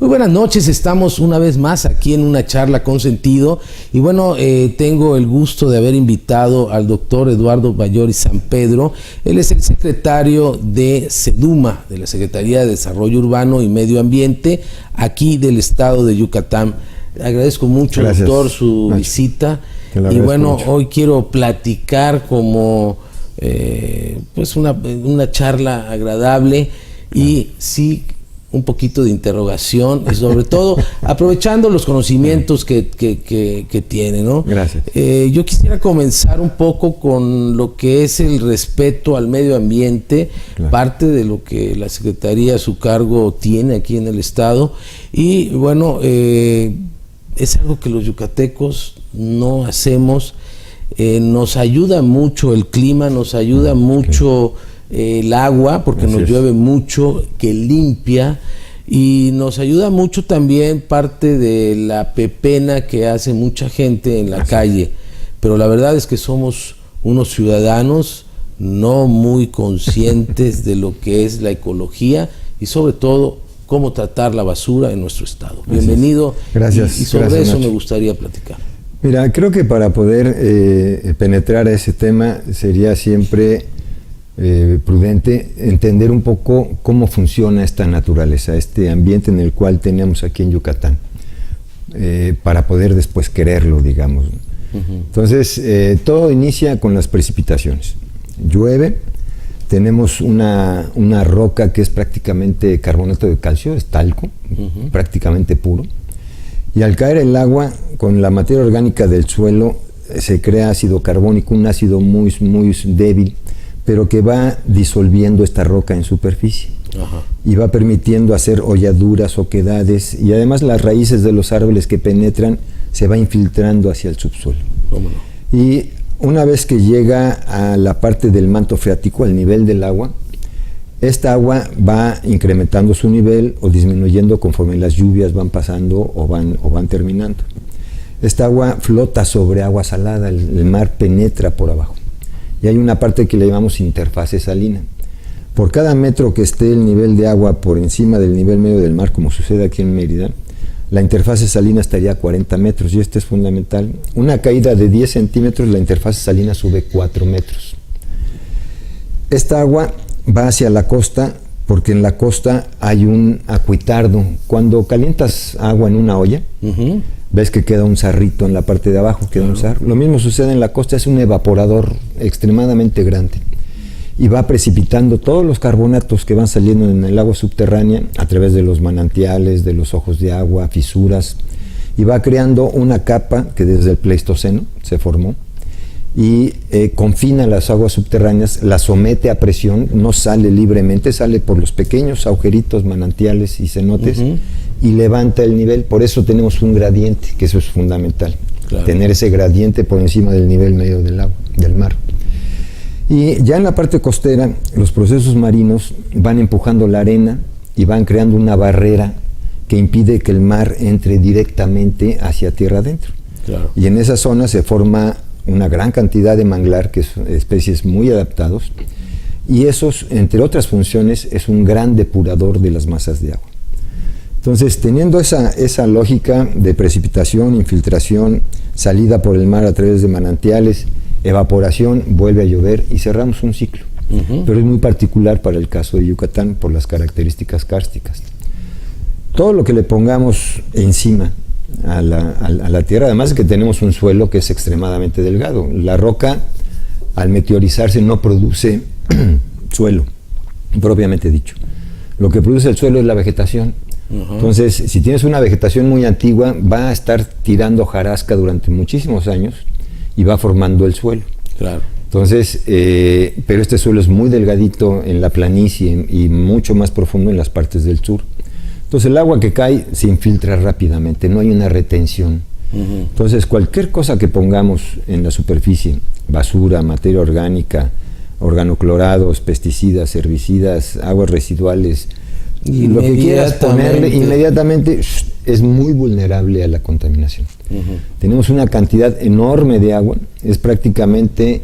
Muy buenas noches, estamos una vez más aquí en una charla con sentido y bueno, tengo el gusto de haber invitado al doctor Eduardo Bayori San Pedro. Él es el secretario de SEDUMA, de la Secretaría de Desarrollo Urbano y Medio Ambiente, aquí del estado de Yucatán. Agradezco mucho, gracias, doctor, su visita y bueno, mucho. Hoy quiero platicar como pues una charla agradable y sí, un poquito de interrogación y sobre todo aprovechando los conocimientos que tiene, ¿no? Gracias. Yo quisiera comenzar un poco con lo que es el respeto al medio ambiente, parte de lo que la Secretaría a su cargo tiene aquí en el estado y bueno, es algo que los yucatecos no hacemos. Nos ayuda mucho el clima, nos ayuda mucho el agua, porque nos llueve mucho, que limpia, y nos ayuda mucho también parte de la pepena que hace mucha gente en la calle, pero la verdad es que somos unos ciudadanos no muy conscientes de lo que es la ecología y sobre todo cómo tratar la basura en nuestro estado. Bienvenido. Gracias. Y sobre gracias, eso Nacho. me gustaría platicar. Mira, creo que para poder penetrar a ese tema sería siempre prudente entender un poco cómo funciona esta naturaleza, este ambiente en el cual tenemos aquí en Yucatán, para poder después quererlo, digamos. Entonces, todo inicia con las precipitaciones. Llueve, tenemos una roca que es prácticamente carbonato de calcio, es talco, prácticamente puro, y al caer el agua, con la materia orgánica del suelo, se crea ácido carbónico, un ácido muy débil, pero que va disolviendo esta roca en superficie. Y va permitiendo hacer holladuras, oquedades, y además las raíces de los árboles que penetran se va infiltrando hacia el subsuelo. Y una vez que llega a la parte del manto freático, al nivel del agua, esta agua va incrementando su nivel o disminuyendo conforme las lluvias van pasando o van terminando. Esta agua flota sobre agua salada, el mar penetra por abajo. Y hay una parte que le llamamos interfase salina. Por cada metro que esté el nivel de agua por encima del nivel medio del mar, como sucede aquí en Mérida, la interfase salina estaría a 40 metros, y esto es fundamental. Una caída de 10 centímetros, la interfase salina sube 4 metros. Esta agua va hacia la costa, porque en la costa hay un acuitardo. Cuando calientas agua en una olla, ves que queda un sarrito en la parte de abajo, queda un sarro. Lo mismo sucede en la costa, es un evaporador extremadamente grande y va precipitando todos los carbonatos que van saliendo en el agua subterránea a través de los manantiales, de los ojos de agua, fisuras, y va creando una capa que desde el Pleistoceno se formó y confina las aguas subterráneas, las somete a presión, no sale libremente, sale por los pequeños agujeritos, manantiales y cenotes, y levanta el nivel. Por eso tenemos un gradiente, que eso es fundamental, tener ese gradiente por encima del nivel medio del agua, del mar. Y ya en la parte costera, los procesos marinos van empujando la arena y van creando una barrera que impide que el mar entre directamente hacia tierra adentro. Y en esa zona se forma una gran cantidad de manglar, que son especies muy adaptados, y esos, entre otras funciones, es un gran depurador de las masas de agua. Entonces, teniendo esa lógica de precipitación, infiltración, salida por el mar a través de manantiales, evaporación, vuelve a llover y cerramos un ciclo. Pero es muy particular para el caso de Yucatán por las características kársticas. Todo lo que le pongamos encima a la tierra, además de que tenemos un suelo que es extremadamente delgado. La roca, al meteorizarse, no produce suelo, propiamente dicho. Lo que produce el suelo es la vegetación. Entonces, si tienes una vegetación muy antigua, va a estar tirando hojarasca durante muchísimos años y va formando el suelo. Entonces, pero este suelo es muy delgadito en la planicie y mucho más profundo en las partes del sur. Entonces el agua que cae se infiltra rápidamente, no hay una retención. Entonces cualquier cosa que pongamos en la superficie, basura, materia orgánica, organoclorados, pesticidas, herbicidas, aguas residuales, y lo que quieras ponerle inmediatamente es muy vulnerable a la contaminación. Tenemos una cantidad enorme de agua, es prácticamente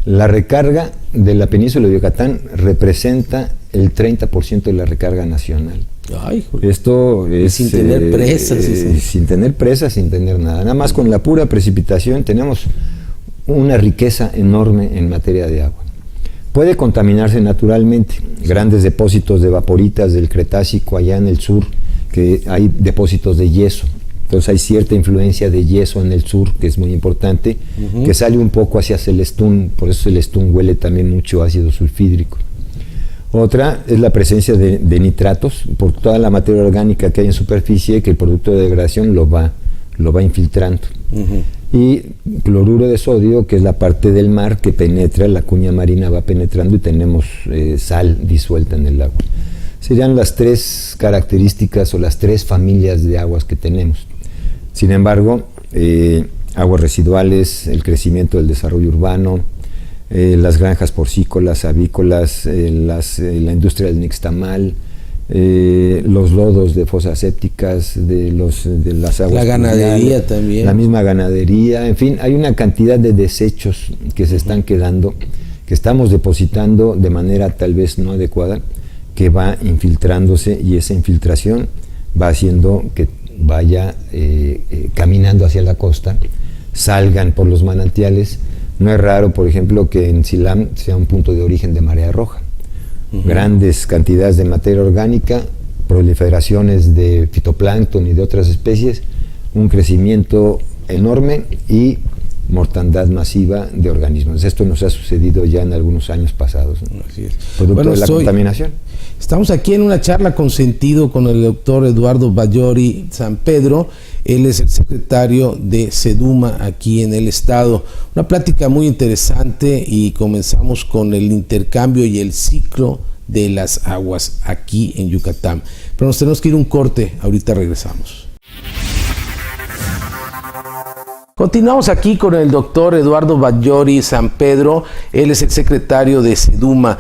la recarga de la península de Yucatán, representa el 30% de la recarga nacional. Ay, esto es sin tener presas. Sin tener presas, sin tener nada. Nada más con la pura precipitación tenemos una riqueza enorme en materia de agua. Puede contaminarse naturalmente. Grandes depósitos de vaporitas del Cretácico allá en el sur, que hay depósitos de yeso. Entonces hay cierta influencia de yeso en el sur, que es muy importante, que sale un poco hacia Celestún, por eso Celestún huele también mucho ácido sulfídrico. Otra es la presencia de nitratos por toda la materia orgánica que hay en superficie, que el producto de degradación lo va infiltrando. Y cloruro de sodio, que es la parte del mar que penetra, la cuña marina va penetrando y tenemos sal disuelta en el agua. Serían las tres características o las tres familias de aguas que tenemos. Sin embargo, aguas residuales, el crecimiento del desarrollo urbano, las granjas porcícolas, avícolas, la industria del nixtamal, los lodos de fosas sépticas, de las aguas. La ganadería también. La misma ganadería, en fin, hay una cantidad de desechos que se están quedando, que estamos depositando de manera tal vez no adecuada, que va infiltrándose, y esa infiltración va haciendo que vaya caminando hacia la costa, salgan por los manantiales. No es raro, por ejemplo, que en Silam sea un punto de origen de marea roja. Grandes cantidades de materia orgánica, proliferaciones de fitoplancton y de otras especies, un crecimiento enorme y mortandad masiva de organismos. Esto nos ha sucedido ya en algunos años pasados, ¿no? Así es. Producto de la contaminación. Estamos aquí en una charla con sentido con el doctor Eduardo Ballori San Pedro. Él es el secretario de SEDUMA aquí en el estado. Una plática muy interesante, y comenzamos con el intercambio y el ciclo de las aguas aquí en Yucatán. Pero nos tenemos que ir a un corte, ahorita regresamos. Continuamos aquí con el doctor Eduardo Ballori San Pedro. Él es el secretario de SEDUMA.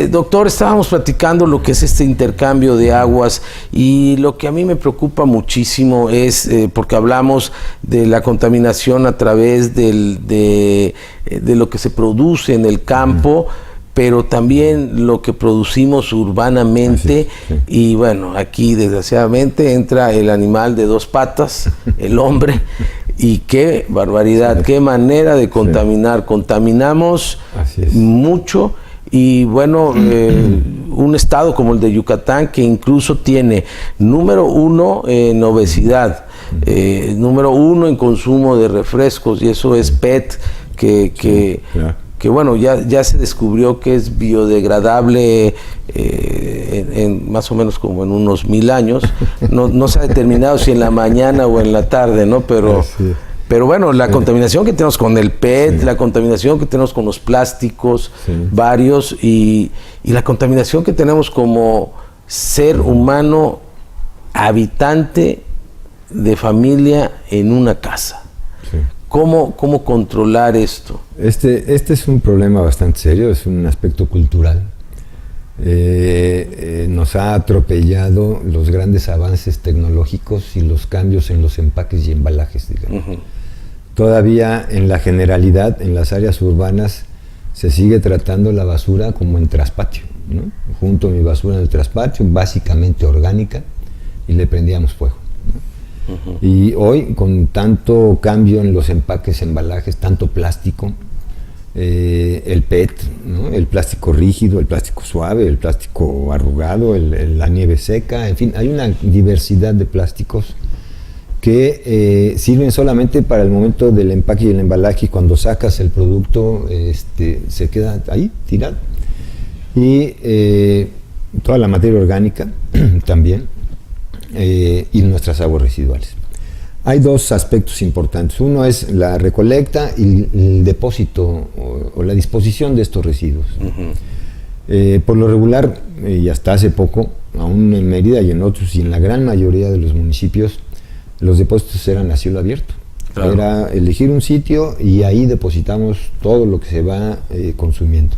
Doctor, estábamos platicando lo que es este intercambio de aguas, y lo que a mí me preocupa muchísimo es, porque hablamos de la contaminación a través de lo que se produce en el campo, pero también lo que producimos urbanamente. Sí. Y bueno, aquí desgraciadamente entra el animal de dos patas, el hombre. Y qué barbaridad, qué manera de contaminar. Contaminamos mucho, y bueno, un estado como el de Yucatán, que incluso tiene número 1 en obesidad, número 1 en consumo de refrescos, y eso es PET, que bueno, ya se descubrió que es biodegradable en más o menos como en unos 1000 años. No se ha determinado si en la mañana o en la tarde, ¿no? Pero bueno, la contaminación que tenemos con el PET, la contaminación que tenemos con los plásticos, varios, y la contaminación que tenemos como ser humano habitante de familia en una casa. ¿Cómo controlar esto? Este es un problema bastante serio, es un aspecto cultural. Nos ha atropellado los grandes avances tecnológicos y los cambios en los empaques y embalajes, digamos. Todavía en la generalidad, en las áreas urbanas, se sigue tratando la basura como en traspatio, ¿no? Junto mi basura en el traspatio, básicamente orgánica, y le prendíamos fuego, ¿no? Y hoy, con tanto cambio en los empaques, embalajes, tanto plástico, el PET, ¿no? El plástico rígido, el plástico suave, el plástico arrugado, la nieve seca, en fin, hay una diversidad de plásticos que sirven solamente para el momento del empaque y el embalaje, y cuando sacas el producto se queda ahí tirado. Y toda la materia orgánica también, y nuestras aguas residuales. Hay dos aspectos importantes. Uno es la recolecta y el depósito o la disposición de estos residuos. Por lo regular, y hasta hace poco, aún en Mérida y en otros, y en la gran mayoría de los municipios, los depósitos eran a cielo abierto. Claro. Era elegir un sitio y ahí depositamos todo lo que se va consumiendo.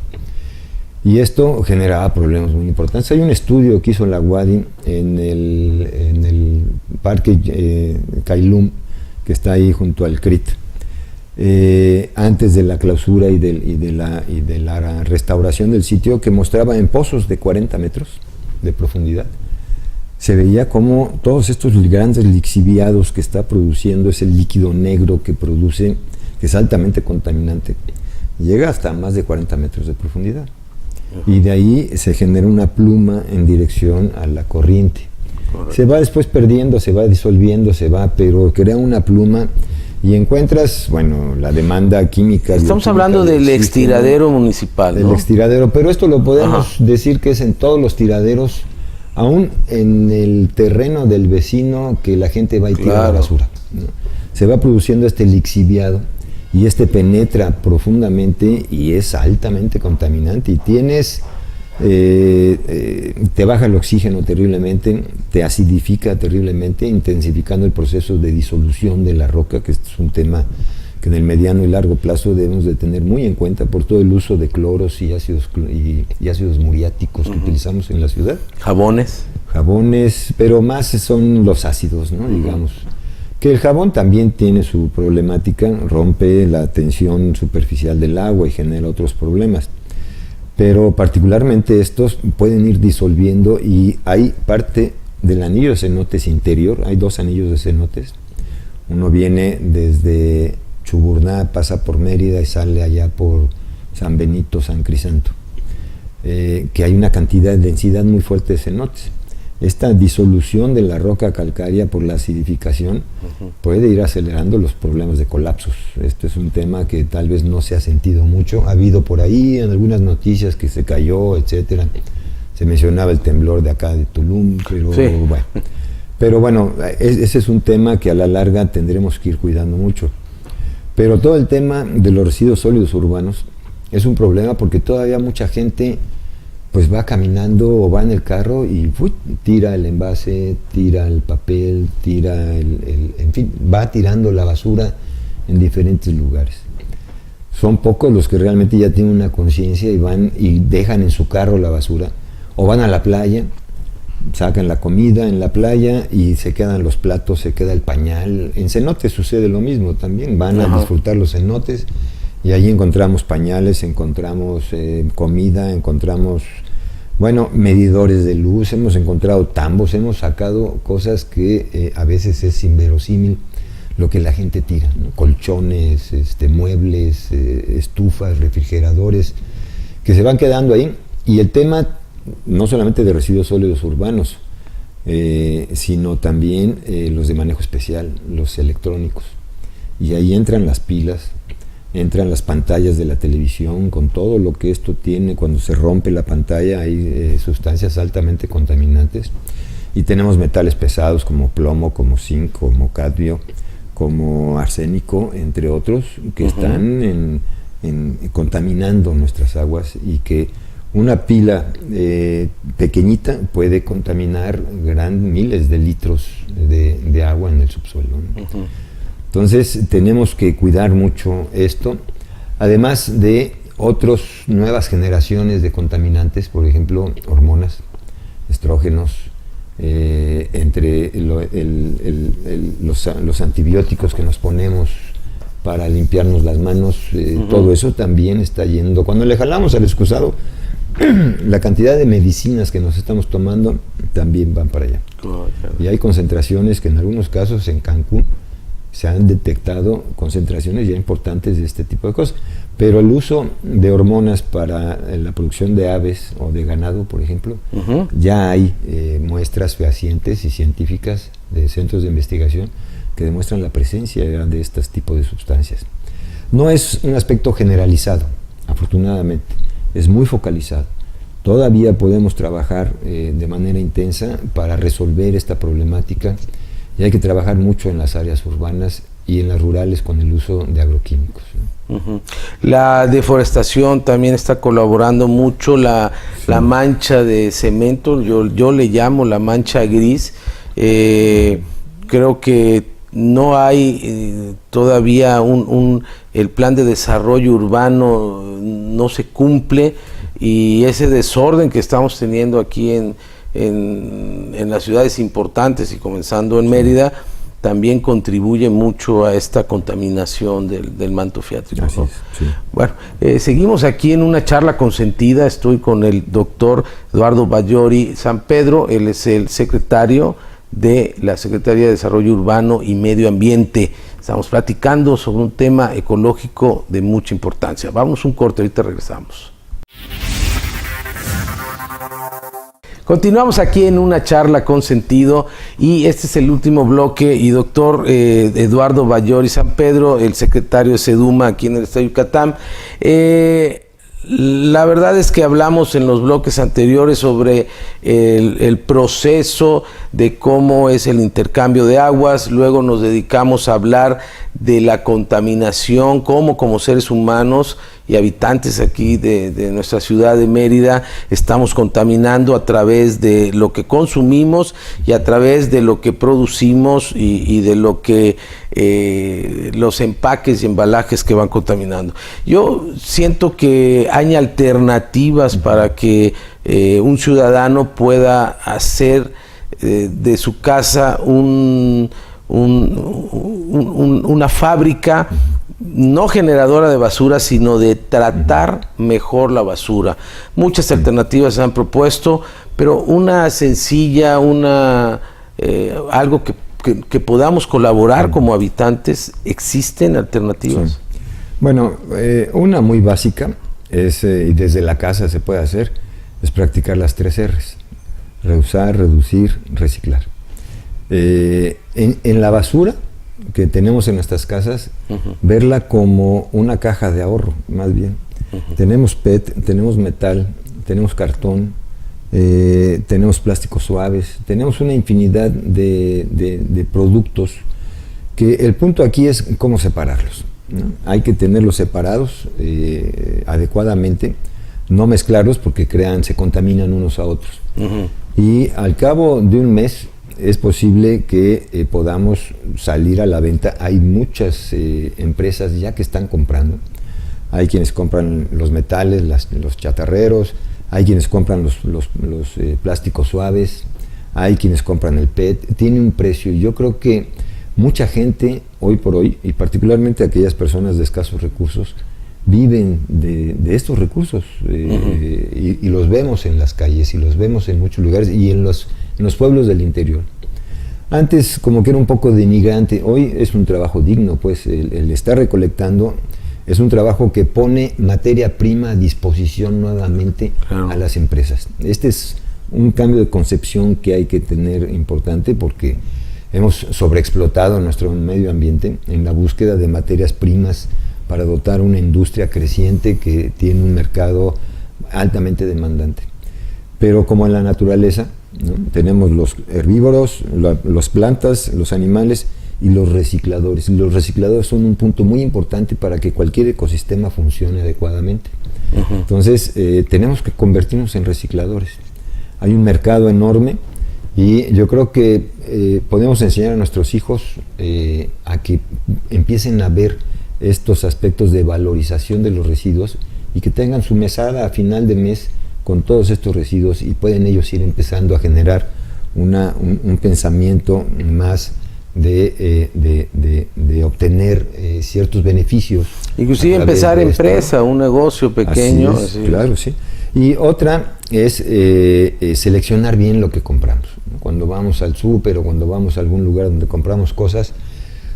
Y esto generaba problemas muy importantes. Hay un estudio que hizo la UADY en el parque Cailum, que está ahí junto al CRIT, antes de la clausura y de la restauración del sitio, que mostraba en pozos de 40 metros de profundidad se veía como todos estos grandes lixiviados que está produciendo ese líquido negro que produce, que es altamente contaminante, llega hasta más de 40 metros de profundidad. Y de ahí se genera una pluma en dirección a la corriente. Correcto. Se va después perdiendo, se va disolviendo, pero crea una pluma y encuentras, bueno, la demanda química. Estamos hablando del extiradero municipal, del extiradero, pero esto lo podemos decir que es en todos los tiraderos, aún en el terreno del vecino que la gente va y tira la basura, ¿no? Se va produciendo este lixiviado y penetra profundamente y es altamente contaminante y tienes, te baja el oxígeno terriblemente, te acidifica terriblemente, intensificando el proceso de disolución de la roca, que este es un tema que en el mediano y largo plazo debemos de tener muy en cuenta por todo el uso de cloros y ácidos muriáticos que utilizamos en la ciudad. Jabones, pero más son los ácidos, ¿no? Digamos. Que el jabón también tiene su problemática, rompe la tensión superficial del agua y genera otros problemas. Pero particularmente estos pueden ir disolviendo y hay parte del anillo de cenotes interior, hay 2 anillos de cenotes. Uno viene desde Chuburná, pasa por Mérida y sale allá por San Benito, San Crisanto, que hay una cantidad de densidad muy fuerte de cenotes. Esta disolución de la roca calcárea por la acidificación puede ir acelerando los problemas de colapsos. Este es un tema que tal vez no se ha sentido mucho. Ha habido por ahí en algunas noticias que se cayó, etcétera. Se mencionaba el temblor de acá de Tulum, pero sí. Pero bueno, ese es un tema que a la larga tendremos que ir cuidando mucho. Pero todo el tema de los residuos sólidos urbanos es un problema porque todavía mucha gente pues va caminando o va en el carro y tira el envase, tira el papel, en fin, va tirando la basura en diferentes lugares. Son pocos los que realmente ya tienen una conciencia y van y dejan en su carro la basura, o van a la playa, sacan la comida en la playa y se quedan los platos, se queda el pañal. En cenotes sucede lo mismo también, van a disfrutar los cenotes y allí encontramos pañales, encontramos comida, encontramos, medidores de luz, hemos encontrado tambos, hemos sacado cosas que a veces es inverosímil lo que la gente tira, ¿no? Colchones, muebles, estufas, refrigeradores, que se van quedando ahí. Y el tema no solamente de residuos sólidos urbanos, sino también los de manejo especial, los electrónicos. Y ahí entran las pilas, entran las pantallas de la televisión, con todo lo que esto tiene. Cuando se rompe la pantalla hay sustancias altamente contaminantes. Y tenemos metales pesados como plomo, como zinc, como cadmio, como arsénico, entre otros, que están contaminando nuestras aguas, y que una pila pequeñita puede contaminar miles de litros de agua en el subsuelo, ¿no? Entonces tenemos que cuidar mucho esto, además de otras nuevas generaciones de contaminantes, por ejemplo, hormonas, estrógenos, entre los antibióticos que nos ponemos para limpiarnos las manos, todo eso también está yendo. Cuando le jalamos al excusado, la cantidad de medicinas que nos estamos tomando también van para allá. Y hay concentraciones que en algunos casos en Cancún se han detectado concentraciones ya importantes de este tipo de cosas. Pero el uso de hormonas para la producción de aves o de ganado, por ejemplo, ya hay muestras fehacientes y científicas de centros de investigación que demuestran la presencia de estos tipos de sustancias. No es un aspecto generalizado, afortunadamente, es muy focalizado. Todavía podemos trabajar de manera intensa para resolver esta problemática, y hay que trabajar mucho en las áreas urbanas y en las rurales con el uso de agroquímicos, ¿no? La deforestación también está colaborando mucho, la mancha de cemento, yo le llamo la mancha gris. Creo que no hay todavía el plan de desarrollo urbano, no se cumple, y ese desorden que estamos teniendo aquí en las ciudades importantes y comenzando en Mérida, también contribuye mucho a esta contaminación del manto freático. Así es, sí. Bueno, seguimos aquí en una charla consentida. Estoy con el doctor Eduardo Ballori San Pedro. Él es el secretario de la Secretaría de Desarrollo Urbano y Medio Ambiente. Estamos platicando sobre un tema ecológico de mucha importancia. Vamos un corte, ahorita regresamos. Continuamos aquí en una charla con sentido y este es el último bloque y doctor Eduardo Ballori San Pedro, el secretario de SEDUMA aquí en el estado de Yucatán. La verdad es que hablamos en los bloques anteriores sobre el proceso de cómo es el intercambio de aguas, luego nos dedicamos a hablar de la contaminación, cómo como seres humanos y habitantes aquí de nuestra ciudad de Mérida estamos contaminando a través de lo que consumimos y a través de lo que producimos y de lo que los empaques y embalajes que van contaminando. Yo siento que hay alternativas para que un ciudadano pueda hacer de su casa una fábrica no generadora de basura, sino de tratar mejor la basura. Muchas alternativas se han propuesto, pero una sencilla, algo que podamos colaborar como habitantes. ¿Existen alternativas? Sí. Bueno, una muy básica es, y desde la casa se puede hacer, es practicar las 3 R's: reusar, reducir, reciclar. En la basura que tenemos en nuestras casas, verla como una caja de ahorro, más bien. Tenemos PET, tenemos metal, tenemos cartón, tenemos plásticos suaves, tenemos una infinidad de productos que el punto aquí es cómo separarlos, ¿no? Hay que tenerlos separados adecuadamente, no mezclarlos porque se contaminan unos a otros. Y al cabo de un mes es posible que podamos salir a la venta. Hay muchas empresas ya que están comprando. Hay quienes compran los metales, los chatarreros, hay quienes compran los plásticos suaves, hay quienes compran el PET. Tiene un precio y yo creo que mucha gente hoy por hoy, y particularmente aquellas personas de escasos recursos, viven de estos recursos y los vemos en las calles y los vemos en muchos lugares y en los pueblos del interior. Antes como que era un poco denigrante, hoy es un trabajo digno, pues el estar recolectando es un trabajo que pone materia prima a disposición nuevamente a las empresas. Este es un cambio de concepción que hay que tener importante porque hemos sobreexplotado nuestro medio ambiente en la búsqueda de materias primas para dotar una industria creciente que tiene un mercado altamente demandante. Pero como en la naturaleza, ¿no? Tenemos los herbívoros, las plantas, los animales y los recicladores. Los recicladores son un punto muy importante para que cualquier ecosistema funcione adecuadamente. Entonces, tenemos que convertirnos en recicladores. Hay un mercado enorme y yo creo que podemos enseñar a nuestros hijos a que empiecen a ver estos aspectos de valorización de los residuos y que tengan su mesada a final de mes con todos estos residuos y pueden ellos ir empezando a generar un pensamiento más de obtener ciertos beneficios. Inclusive empezar empresa, un negocio pequeño. Así es, claro, sí. Y otra es seleccionar bien lo que compramos, ¿no? Cuando vamos al súper o cuando vamos a algún lugar donde compramos cosas,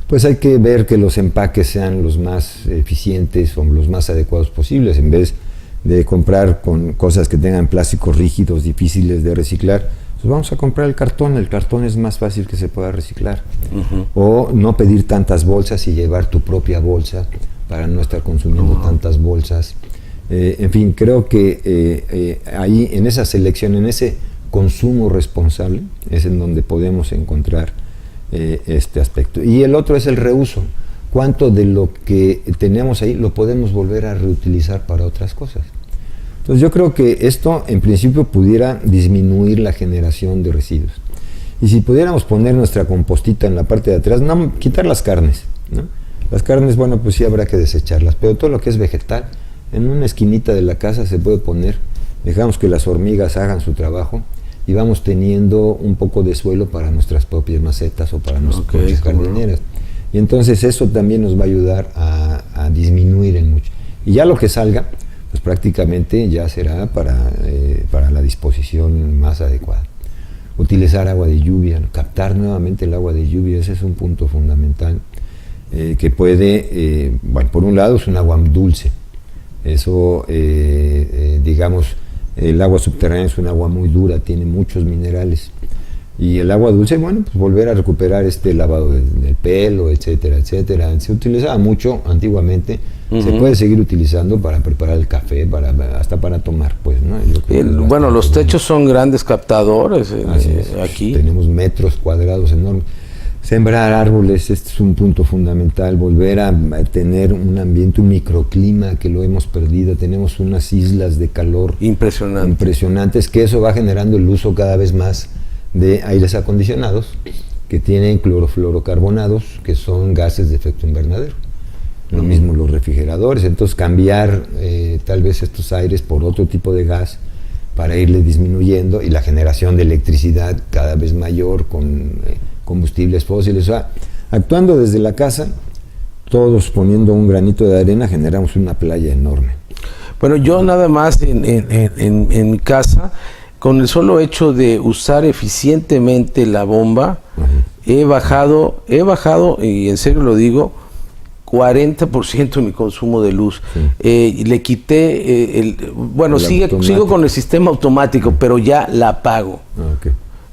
pues hay que ver que los empaques sean los más eficientes o los más adecuados posibles, en vez de comprar con cosas que tengan plásticos rígidos, difíciles de reciclar. Pues vamos a comprar el cartón es más fácil que se pueda reciclar. O no pedir tantas bolsas y llevar tu propia bolsa para no estar consumiendo tantas bolsas. En fin, creo que ahí en esa selección, en ese consumo responsable, es en donde podemos encontrar este aspecto. Y el otro es el reuso. ¿Cuánto de lo que tenemos ahí lo podemos volver a reutilizar para otras cosas? Entonces yo creo que esto en principio pudiera disminuir la generación de residuos. Y si pudiéramos poner nuestra compostita en la parte de atrás, no quitar las carnes, ¿no? Las carnes, bueno, pues sí habrá que desecharlas, pero todo lo que es vegetal, en una esquinita de la casa se puede poner, dejamos que las hormigas hagan su trabajo y vamos teniendo un poco de suelo para nuestras propias macetas o para nuestras propias jardineras. Y entonces eso también nos va a ayudar a disminuir en mucho. Y ya lo que salga, pues prácticamente ya será para la disposición más adecuada. Utilizar agua de lluvia, ¿no? Captar nuevamente el agua de lluvia, ese es un punto fundamental, que puede, bueno, por un lado es un agua dulce, eso, digamos, el agua subterránea es un agua muy dura, tiene muchos minerales, y el agua dulce, bueno, pues volver a recuperar este lavado del pelo, etcétera, etcétera. Se utilizaba mucho antiguamente, se puede seguir utilizando para preparar el café, hasta para tomar, pues, ¿no? Bueno, los techos son grandes captadores aquí. Tenemos metros cuadrados enormes. Sembrar árboles, este es un punto fundamental, volver a tener un ambiente, un microclima que lo hemos perdido, tenemos unas islas de calor impresionantes, que eso va generando el uso cada vez más de aires acondicionados que tienen clorofluorocarbonados, que son gases de efecto invernadero. Lo mismo los refrigeradores, entonces cambiar tal vez estos aires por otro tipo de gas para irle disminuyendo, y la generación de electricidad cada vez mayor con combustibles fósiles. O sea, actuando desde la casa, todos poniendo un granito de arena, generamos una playa enorme. Bueno, yo nada más en mi casa, con el solo hecho de usar eficientemente la bomba, he bajado, y en serio lo digo, 40% de mi consumo de luz. Le quité, sigo con el sistema automático, pero ya la apago.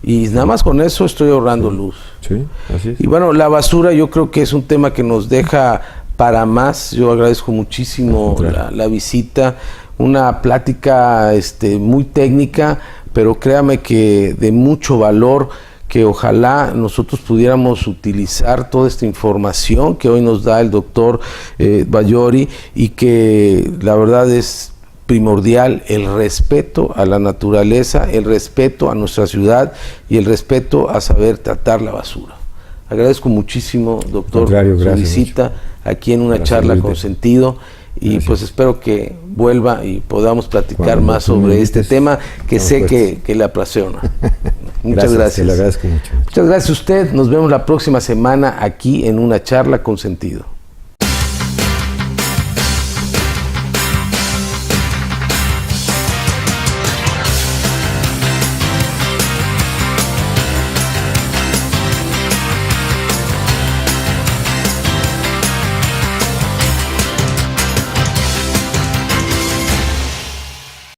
Y nada más con eso estoy ahorrando luz. Sí, así es. Y bueno, la basura yo creo que es un tema que nos deja para más. Yo agradezco muchísimo la visita, una plática muy técnica, pero créame que de mucho valor, que ojalá nosotros pudiéramos utilizar toda esta información que hoy nos da el doctor Bayori, y que la verdad es primordial el respeto a la naturaleza, el respeto a nuestra ciudad y el respeto a saber tratar la basura. Agradezco muchísimo, doctor, su visita aquí en una charla con sentido, y pues espero que vuelva y podamos platicar más sobre este tema que sé que le apasiona. Muchas gracias. Te lo agradezco mucho. Muchas gracias a usted. Nos vemos la próxima semana aquí en una charla con sentido.